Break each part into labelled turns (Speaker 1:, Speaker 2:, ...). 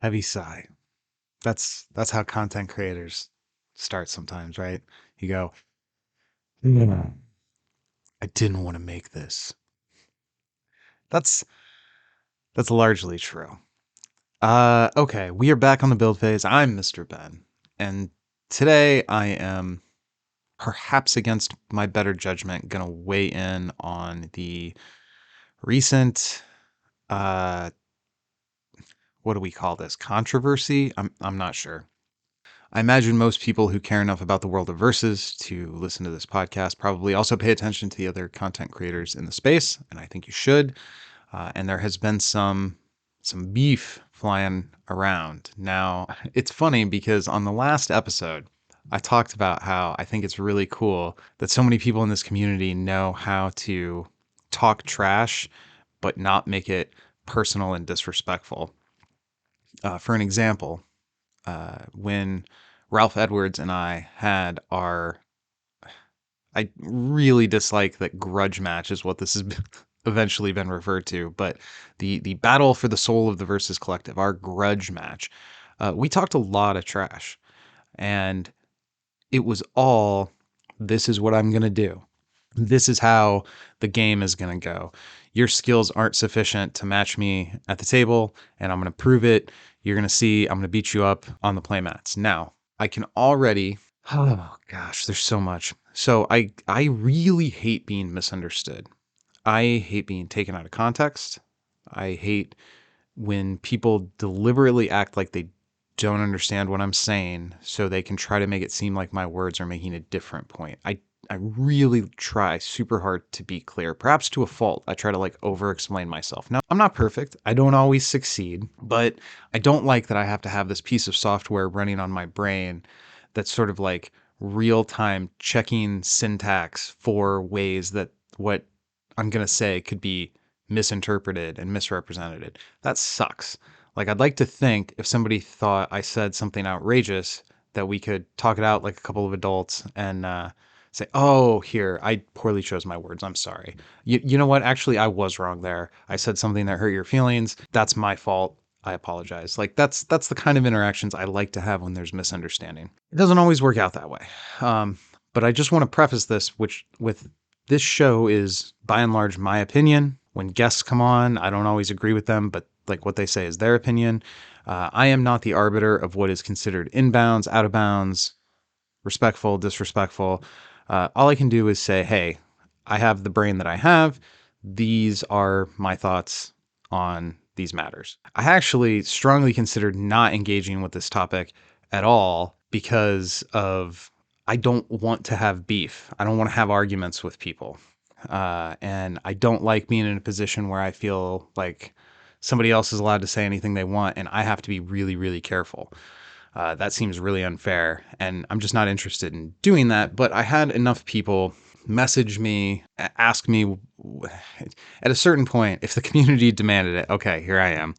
Speaker 1: Heavy sigh. That's how content creators start sometimes, right? You go, "Hmm, I didn't want to make this." That's that's largely true. Okay, we are back on the build phase. I'm Mr. Ben, and today I am, perhaps against my better judgment, gonna weigh in on the recent uh what do we call this? Controversy? I'm not sure. I imagine most people who care enough about the world of verses to listen to this podcast probably also pay attention to the other content creators in the space, and I think you should. And there has been some beef flying around. Now, it's funny because on the last episode, I talked about how I think it's really cool that so many people in this community know how to talk trash, but not make it personal and disrespectful. For an example, when Ralph Edwards and I had our, I really dislike that grudge match is what this has eventually been referred to, but the battle for the soul of the Versus Collective, our grudge match, we talked a lot of trash, and it was all, this is what I'm gonna do. This is how the game is gonna go. Your skills aren't sufficient to match me at the table, and I'm gonna prove it. You're gonna see, I'm gonna beat you up on the playmats. Now, I can already, oh gosh, there's so much. So I really hate being misunderstood. I hate being taken out of context. I hate when people deliberately act like they don't understand what I'm saying so they can try to make it seem like my words are making a different point. I really try super hard to be clear, perhaps to a fault. I try to like over explain myself. Now, I'm not perfect. I don't always succeed, but I don't like that I have to have this piece of software running on my brain that's sort of like real time checking syntax for ways that what I'm going to say could be misinterpreted and misrepresented. That sucks. Like, I'd like to think if somebody thought I said something outrageous, that we could talk it out like a couple of adults and say, oh, here, I poorly chose my words. I'm sorry. You know what? Actually, I was wrong there. I said something that hurt your feelings. That's my fault. I apologize. Like, that's the kind of interactions I like to have when there's misunderstanding. It doesn't always work out that way. But I just want to preface this, which with this show is by and large my opinion. When guests come on, I don't always agree with them, but like what they say is their opinion. I am not the arbiter of what is considered inbounds, out of bounds, respectful, disrespectful. All I can do is say, hey, I have the brain that I have. These are my thoughts on these matters. I actually strongly considered not engaging with this topic at all because of I don't want to have beef. I don't want to have arguments with people. And I don't like being in a position where I feel like somebody else is allowed to say anything they want and I have to be really, really careful. That seems really unfair, and I'm just not interested in doing that. But I had enough people message me, ask me at a certain point if the community demanded it. Okay, here I am,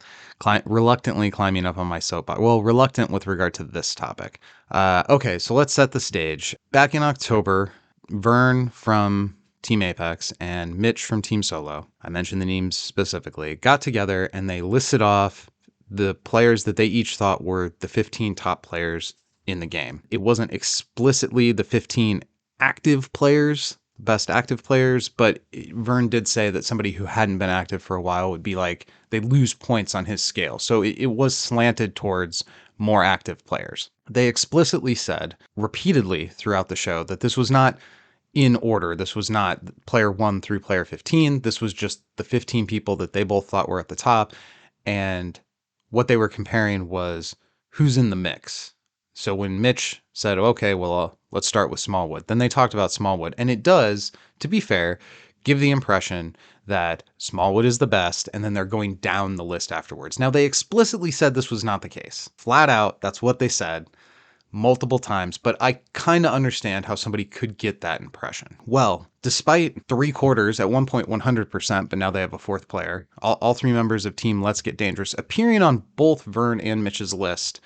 Speaker 1: reluctantly climbing up on my soapbox. Well, reluctant with regard to this topic. Okay, so let's set the stage. Back in October, Vern from Team Apex and Mitch from Team Solo, I mentioned the names specifically, got together and they listed off the players that they each thought were the 15 top players in the game. It wasn't explicitly the 15 active players, best active players, but Vern did say that somebody who hadn't been active for a while would be like, they lose points on his scale. So it was slanted towards more active players. They explicitly said repeatedly throughout the show that this was not in order. This was not player 1 through player 15. This was just the 15 people that they both thought were at the top. And what they were comparing was who's in the mix. So when Mitch said, okay, well, let's start with Smallwood, then they talked about Smallwood. And it does, to be fair, give the impression that Smallwood is the best, and then they're going down the list afterwards. Now, they explicitly said this was not the case. Flat out, that's what they said multiple times, but I kind of understand how somebody could get that impression. Well, despite 3/4, at one point 100%, but now they have a fourth player, all three members of Team Let's Get Dangerous appearing on both Vern and Mitch's list,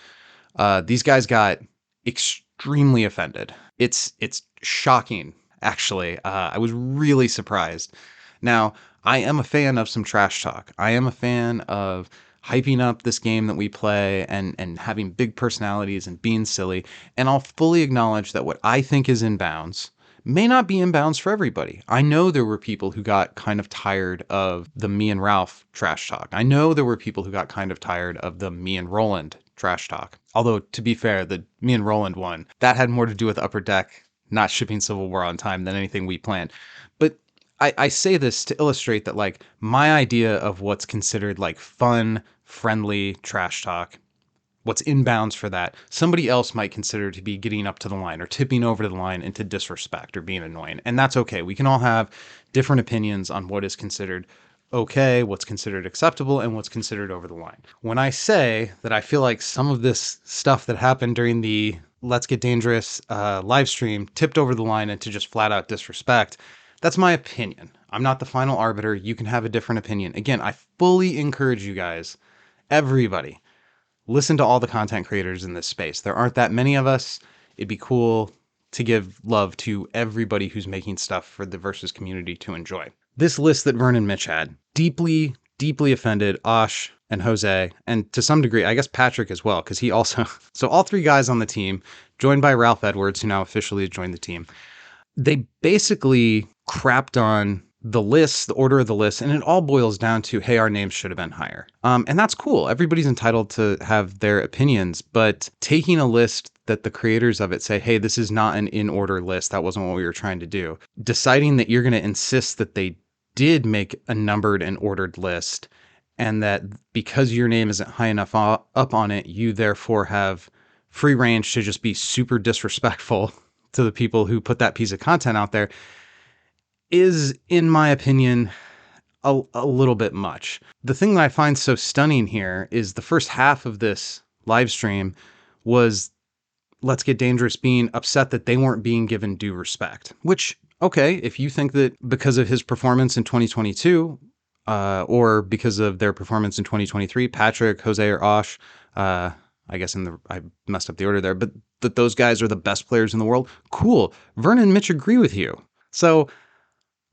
Speaker 1: these guys got extremely offended. It's shocking, actually. I was really surprised. Now, I am a fan of some trash talk. I am a fan of hyping up this game that we play and having big personalities and being silly. And I'll fully acknowledge that what I think is in bounds may not be in bounds for everybody. I know there were people who got kind of tired of the me and Ralph trash talk. I know there were people who got kind of tired of the me and Roland trash talk. Although, to be fair, the me and Roland one, that had more to do with Upper Deck not shipping Civil War on time than anything we planned. But I say this to illustrate that, like, my idea of what's considered like fun, friendly trash talk, what's inbounds for that, somebody else might consider to be getting up to the line or tipping over to the line into disrespect or being annoying. And that's okay. We can all have different opinions on what is considered okay, what's considered acceptable, and what's considered over the line. When I say that I feel like some of this stuff that happened during the Let's Get Dangerous live stream tipped over the line into just flat out disrespect, that's my opinion. I'm not the final arbiter. You can have a different opinion. Again, I fully encourage you guys, everybody, listen to all the content creators in this space. There aren't that many of us. It'd be cool to give love to everybody who's making stuff for the Versus community to enjoy. This list that Vern and Mitch had, deeply, deeply offended Osh and Jose, and to some degree, I guess Patrick as well, because he also... So all three guys on the team, joined by Ralph Edwards, who now officially joined the team, they basically crapped on the list, the order of the list, and it all boils down to, hey, our names should have been higher. And that's cool. Everybody's entitled to have their opinions, but taking a list that the creators of it say, hey, this is not an in-order list, that wasn't what we were trying to do, deciding that you're going to insist that they did make a numbered and ordered list, and that because your name isn't high enough up on it, you therefore have free range to just be super disrespectful to the people who put that piece of content out there, is, in my opinion, a little bit much. The thing that I find so stunning here is the first half of this live stream was Let's Get Dangerous being upset that they weren't being given due respect, which, okay, if you think that because of his performance in 2022, or because of their performance in 2023, Patrick, Jose, or Osh, I guess I messed up the order there, but that those guys are the best players in the world, cool. Vern and Mitch agree with you. So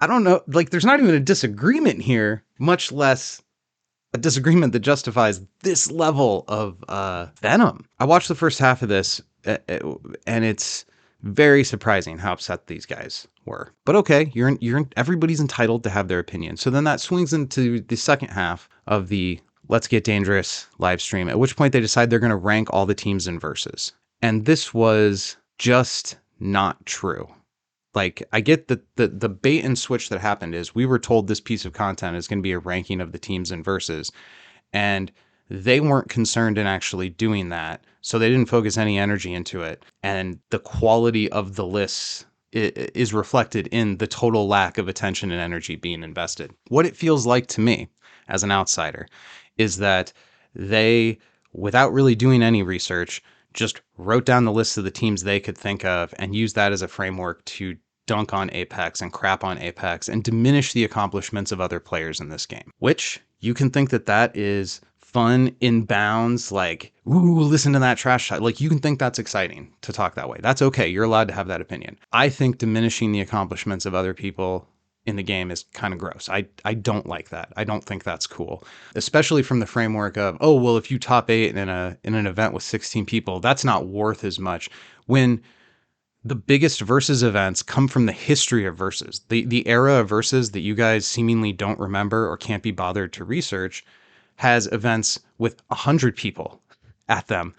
Speaker 1: I don't know, like, there's not even a disagreement here, much less a disagreement that justifies this level of venom. I watched the first half of this, and it's very surprising how upset these guys were. But okay, everybody's entitled to have their opinion. So then that swings into the second half of the Let's Get Dangerous live stream, at which point they decide they're going to rank all the teams in versus. And this was just not true. Like, I get that the bait and switch that happened is we were told this piece of content is going to be a ranking of the teams in versus, and they weren't concerned in actually doing that. So they didn't focus any energy into it. And the quality of the lists is reflected in the total lack of attention and energy being invested. What it feels like to me as an outsider is that they, without really doing any research, just wrote down the list of the teams they could think of and used that as a framework to dunk on Apex and crap on Apex and diminish the accomplishments of other players in this game, which you can think that that is fun in bounds, like, ooh, listen to that trash talk. Like, you can think that's exciting to talk that way. That's okay. You're allowed to have that opinion. I think diminishing the accomplishments of other people in the game is kind of gross. I don't like that. I don't think that's cool, especially from the framework of, oh, well, if you top 8 in an event with 16 people, that's not worth as much, when the biggest versus events come from the history of versus. The era of versus that you guys seemingly don't remember or can't be bothered to research has events with 100 people at them.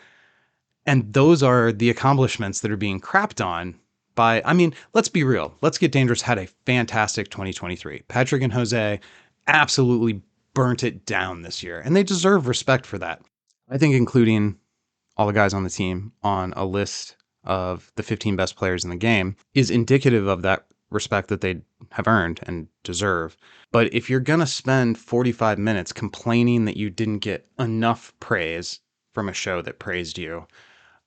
Speaker 1: And those are the accomplishments that are being crapped on by, I mean, let's be real. Let's Get Dangerous had a fantastic 2023. Patrick and Jose absolutely burnt it down this year, and they deserve respect for that. I think including all the guys on the team on a list of the 15 best players in the game is indicative of that respect that they have earned and deserve. But if you're going to spend 45 minutes complaining that you didn't get enough praise from a show that praised you,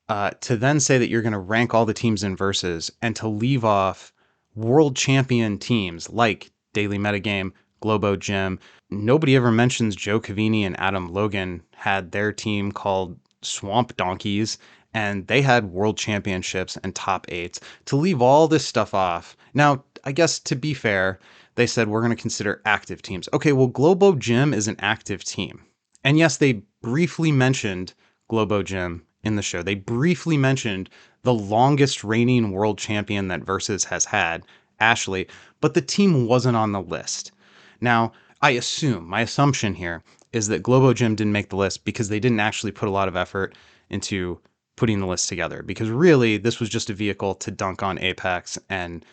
Speaker 1: to then say that you're going to rank all the teams in versus and to leave off world champion teams like Daily Metagame, Globo Gym. Nobody ever mentions Joe Cavini and Adam Logan had their team called Swamp Donkeys, and they had world championships and top 8s. To leave all this stuff off. Now, I guess to be fair, they said we're going to consider active teams. Okay, well, Globo Gym is an active team. And yes, they briefly mentioned Globo Gym in the show. They briefly mentioned the longest reigning world champion that Versus has had, Ashley, but the team wasn't on the list. Now, my assumption here is that Globo Gym didn't make the list because they didn't actually put a lot of effort into putting the list together. Because really, this was just a vehicle to dunk on Apex and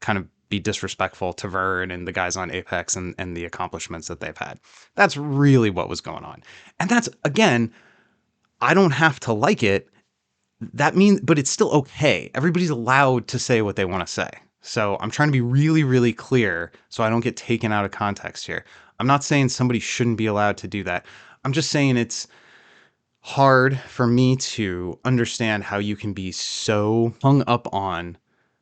Speaker 1: kind of be disrespectful to Vern and the guys on Apex and the accomplishments that they've had. That's really what was going on. And that's, again, I don't have to like it. That means, but it's still okay. Everybody's allowed to say what they want to say. So I'm trying to be really, really clear so I don't get taken out of context here. I'm not saying somebody shouldn't be allowed to do that. I'm just saying it's hard for me to understand how you can be so hung up on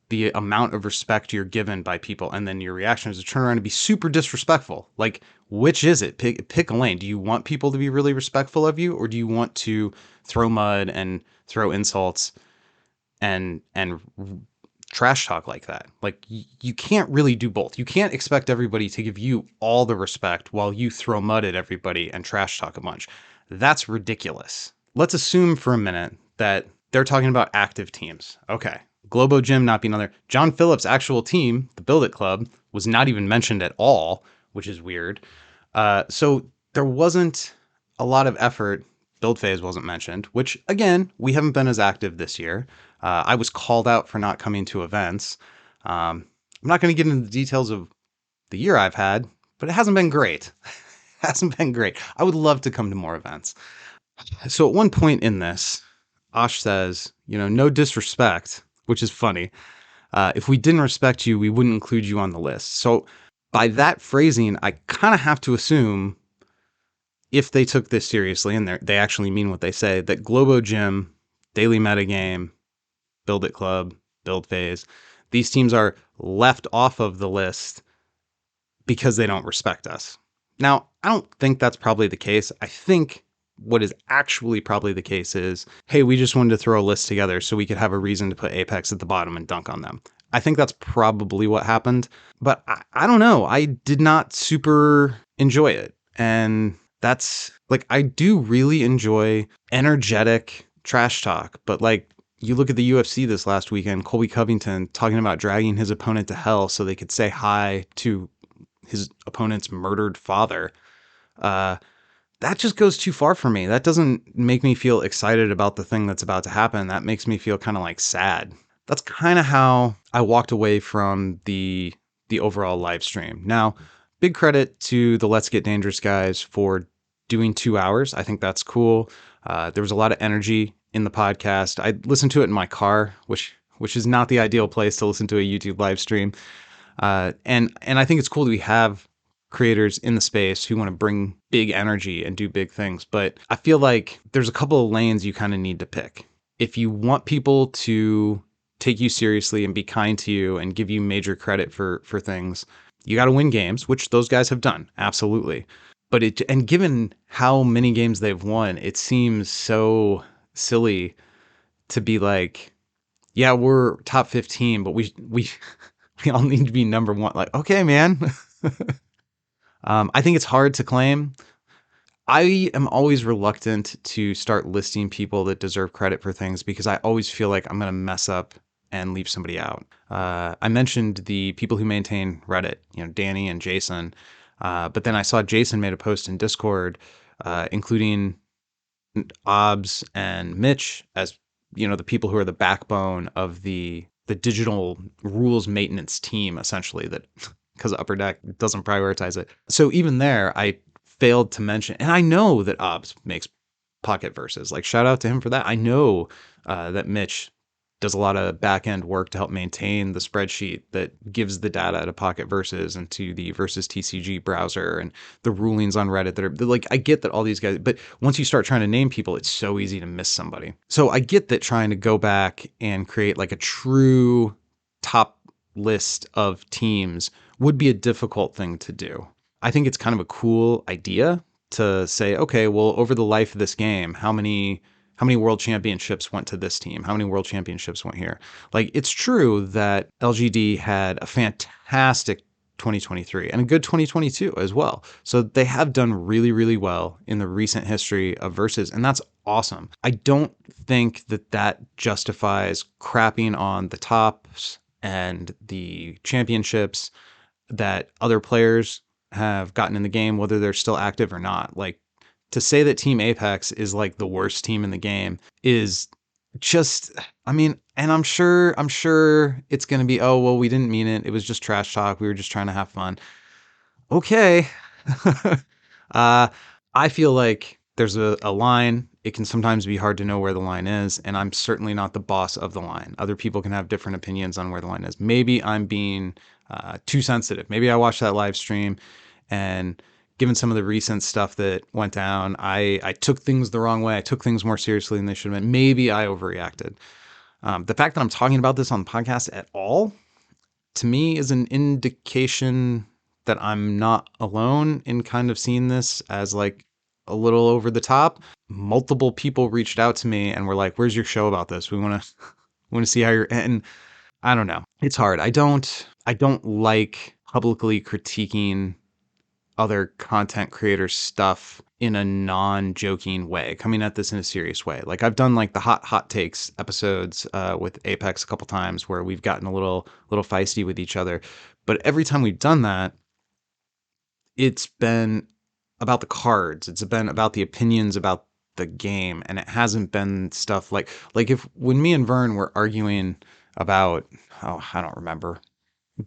Speaker 1: the amount of respect you're given by people, and then your reaction is to turn around and be super disrespectful. Like, which is it? Pick a lane. Do you want people to be really respectful of you, or do you want to throw mud and throw insults and trash talk like that? Like, you can't really do both. You can't expect everybody to give you all the respect while you throw mud at everybody and trash talk a bunch. That's ridiculous. Let's assume for a minute that they're talking about active teams. Okay. Globo Gym not being on there. John Phillips' actual team, the Build It Club, was not even mentioned at all, which is weird. So there wasn't a lot of effort. Build Phase wasn't mentioned, which, again, we haven't been as active this year. I was called out for not coming to events. I'm not going to get into the details of the year I've had, but it hasn't been great. Hasn't been great. I would love to come to more events. So at one point in this, Osh says, no disrespect, which is funny. If we didn't respect you, we wouldn't include you on the list. So by that phrasing, I kind of have to assume, if they took this seriously and they actually mean what they say, that Globo Gym, Daily Metagame, Build It Club, Build Phase, these teams are left off of the list because they don't respect us. Now, I don't think that's probably the case. I think what is actually probably the case is, hey, we just wanted to throw a list together so we could have a reason to put Apex at the bottom and dunk on them. I think that's probably what happened, but I don't know. I did not super enjoy it. And that's like, I do really enjoy energetic trash talk, but like, you look at the UFC this last weekend, Colby Covington talking about dragging his opponent to hell so they could say hi to his opponent's murdered father. That just goes too far for me. That doesn't make me feel excited about the thing that's about to happen. That makes me feel kind of like sad. That's kind of how I walked away from the overall live stream. Now, big credit to the Let's Get Dangerous guys for doing 2 hours. I think that's cool. There was a lot of energy in the podcast. I listened to it in my car, which is not the ideal place to listen to a YouTube live stream. And I think it's cool that we have creators in the space who want to bring big energy and do big things. But I feel like there's a couple of lanes you kind of need to pick. If you want people to take you seriously and be kind to you and give you major credit for things, you got to win games, which those guys have done. Absolutely. But and given how many games they've won, it seems so silly to be like, yeah, we're top 15, but we all need to be number one. Like, okay, man. I think it's hard to claim. I am always reluctant to start listing people that deserve credit for things because I always feel like I'm going to mess up and leave somebody out. I mentioned the people who maintain Reddit, Danny and Jason. But then I saw Jason made a post in Discord, including Obs and Mitch as, the people who are the backbone of the digital rules maintenance team, essentially, that because Upper Deck doesn't prioritize it. So even there, I failed to mention, and I know that Obs makes Pocket Versus. Like, shout out to him for that. I know that Mitch does a lot of back end work to help maintain the spreadsheet that gives the data to Pocket Versus and to the Versus TCG browser and the rulings on Reddit that are like, I get that all these guys, but once you start trying to name people, it's so easy to miss somebody. So I get that trying to go back and create like a true top list of teams would be a difficult thing to do. I think it's kind of a cool idea to say, okay, well, over the life of this game, how many world championships went to this team? How many world championships went here? Like, it's true that LGD had a fantastic 2023 and a good 2022 as well. So they have done really, really well in the recent history of Versus, and that's awesome. I don't think that justifies crapping on the tops and the championships that other players have gotten in the game, whether they're still active or not. Like, to say that Team Apex is like the worst team in the game is just, I mean, and I'm sure it's going to be, oh, well, we didn't mean it. It was just trash talk. We were just trying to have fun. Okay. uh, I feel like there's a line. It can sometimes be hard to know where the line is, and I'm certainly not the boss of the line. Other people can have different opinions on where the line is. Maybe I'm being too sensitive. Maybe I watched that live stream, and given some of the recent stuff that went down, I took things the wrong way. I took things more seriously than they should have been. Maybe I overreacted. The fact that I'm talking about this on the podcast at all, to me, is an indication that I'm not alone in kind of seeing this as like a little over the top. Multiple people reached out to me and were like, "Where's your show about this? We want to want to see how you're." And I don't know. It's hard. I don't like publicly critiquing other content creators' stuff in a non-joking way, coming at this in a serious way. Like, I've done like the hot takes episodes with Apex a couple times where we've gotten a little feisty with each other. But every time we've done that, it's been about the cards. It's been about the opinions about the game, and it hasn't been stuff like if when me and Vern were arguing about, oh, I don't remember,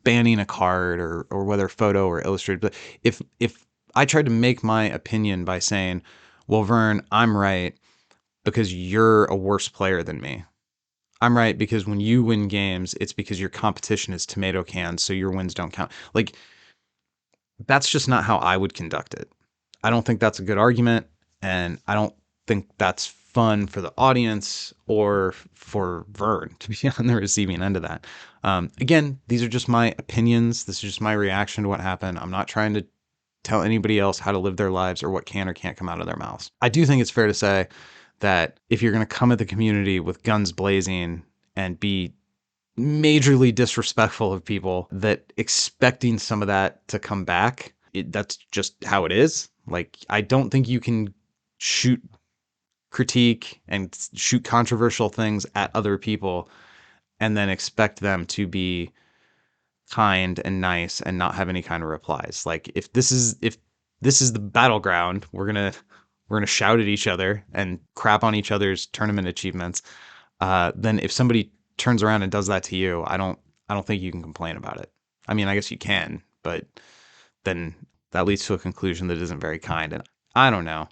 Speaker 1: banning a card or whether photo or illustrated, but if I tried to make my opinion by saying, well, Vern, I'm right because you're a worse player than me. I'm right because when you win games, it's because your competition is tomato cans, so your wins don't count. Like, that's just not how I would conduct it. I don't think that's a good argument, and I don't think that's fun for the audience or for Vern to be on the receiving end of that. Again, these are just my opinions. This is just my reaction to what happened. I'm not trying to tell anybody else how to live their lives or what can or can't come out of their mouths. I do think it's fair to say that if you're going to come at the community with guns blazing and be majorly disrespectful of people, that expecting some of that to come back, that's just how it is. Like, I don't think you can shoot critique and shoot controversial things at other people and then expect them to be kind and nice and not have any kind of replies. Like, if this is the battleground, we're gonna shout at each other and crap on each other's tournament achievements. Then if somebody turns around and does that to you, I don't think you can complain about it. I mean, I guess you can, but then that leads to a conclusion that isn't very kind. And I don't know.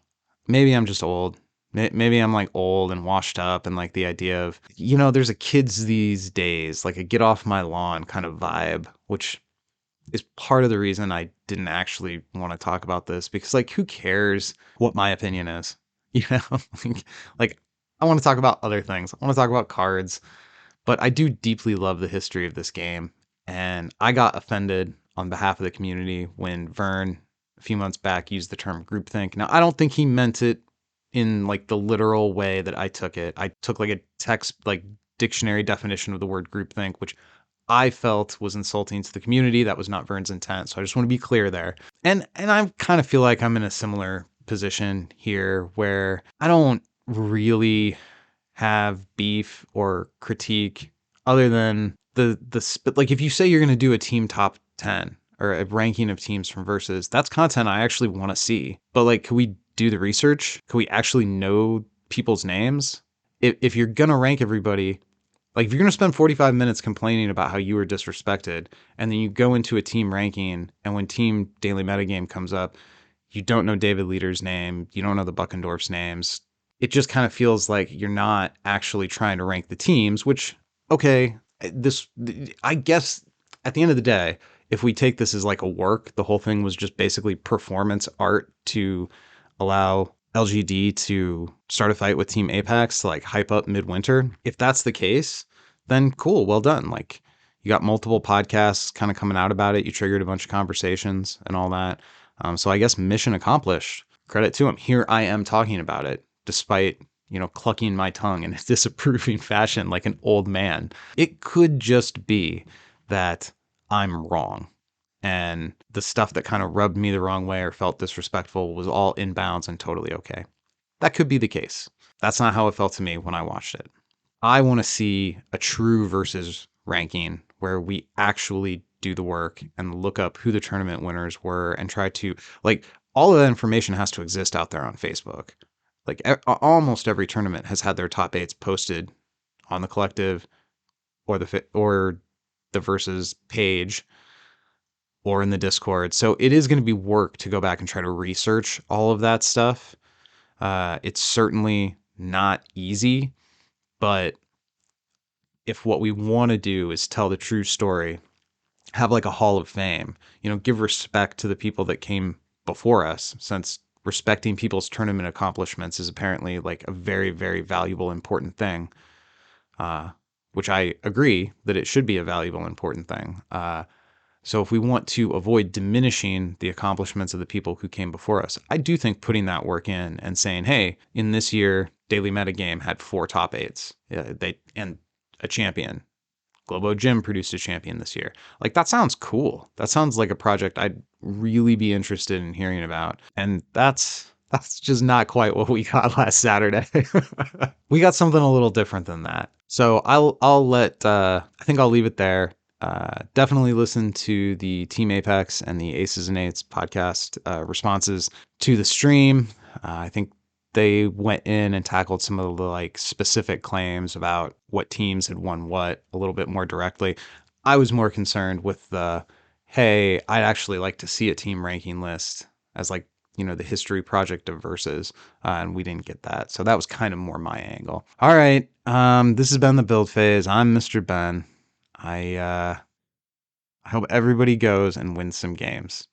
Speaker 1: Maybe I'm just old. Maybe I'm like old and washed up, and like the idea of, there's a kids these days, like a get off my lawn kind of vibe, which is part of the reason I didn't actually want to talk about this, because like, who cares what my opinion is? You know, like I want to talk about other things. I want to talk about cards, but I do deeply love the history of this game. And I got offended on behalf of the community when Vern a few months back used the term groupthink. Now, I don't think he meant it in like the literal way that I took it. I took like a text, like dictionary definition of the word groupthink, which I felt was insulting to the community. That was not Vern's intent. So I just want to be clear there. And I kind of feel like I'm in a similar position here where I don't really have beef or critique other than but like, if you say you're going to do a team top 10 or a ranking of teams from Versus, that's content I actually want to see. But like, can we do the research? Can we actually know people's names? If you're going to rank everybody, like if you're going to spend 45 minutes complaining about how you were disrespected, and then you go into a team ranking, and when team daily metagame comes up, you don't know David Leader's name, you don't know the Buckendorf's names, it just kind of feels like you're not actually trying to rank the teams, which, okay, I guess at the end of the day, if we take this as like a work, the whole thing was just basically performance art to allow LGD to start a fight with Team Apex to like hype up Midwinter. If that's the case, then cool, well done. Like, you got multiple podcasts kind of coming out about it. You triggered a bunch of conversations and all that. So I guess mission accomplished. Credit to him. Here I am talking about it, despite, clucking my tongue in a disapproving fashion like an old man. It could just be that I'm wrong. and the stuff that kind of rubbed me the wrong way or felt disrespectful was all inbounds and totally okay. That could be the case. That's not how it felt to me when I watched it. I want to see a true versus ranking where we actually do the work and look up who the tournament winners were and try to, like, all of that information has to exist out there on Facebook. Like, almost every tournament has had their top eights posted on the collective or the versus page or in the Discord. So it is going to be work to go back and try to research all of that stuff. It's certainly not easy, but if what we want to do is tell the true story, have like a hall of fame, give respect to the people that came before us, since respecting people's tournament accomplishments is apparently like a very, very valuable, important thing, which I agree that it should be a valuable, important thing. So if we want to avoid diminishing the accomplishments of the people who came before us, I do think putting that work in and saying, hey, in this year, Daily Metagame had 4 top eights. And a champion. Globo Gym produced a champion this year. Like, that sounds cool. That sounds like a project I'd really be interested in hearing about. And that's just not quite what we got last Saturday. We got something a little different than that. So I think I'll leave it there. Definitely listen to the Team Apex and the Aces and Eights podcast responses to the stream. I think they went in and tackled some of the like specific claims about what teams had won what a little bit more directly. I was more concerned with the, hey, I'd actually like to see a team ranking list as like, the history project of versus, and we didn't get that. So that was kind of more my angle. All right. This has been the build phase. I'm Mr. Ben. I hope everybody goes and wins some games.